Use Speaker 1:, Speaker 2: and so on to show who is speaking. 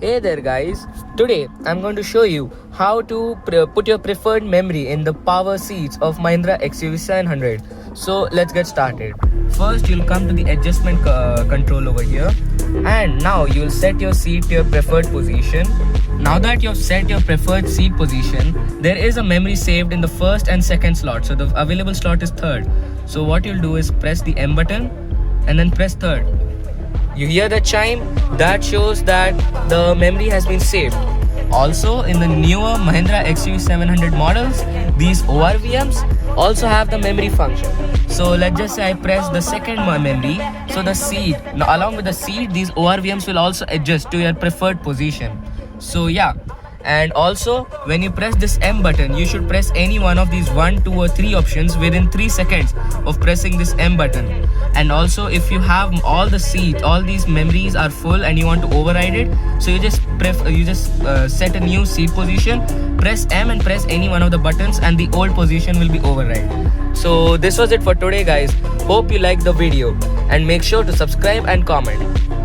Speaker 1: Hey there guys, today I'm going to show you how to put your preferred memory in the power seats of Mahindra XUV700. So let's get started. First you'll come to the adjustment control over here, and now you'll set your seat to your preferred position. Now that you've set your preferred seat position, there is a memory saved in the first and second slot, so the available slot is third. So what you'll do is press the M button and then press third. You hear the chime? That shows that the memory has been saved. Also, in the newer Mahindra XUV700 models, these ORVMs also have the memory function. So let's just say I press the second memory, so the seat, now along with the seat, these ORVMs will also adjust to your preferred position. So yeah. And also, when you press this M button, you should press any one of these 1, 2 or 3 options within 3 seconds of pressing this M button. And also, if you have all the seats, all these memories are full and you want to override it, so you just set a new seat position, press M and press any one of the buttons, and the old position will be override. So this was it for today guys. Hope you liked the video and make sure to subscribe and comment.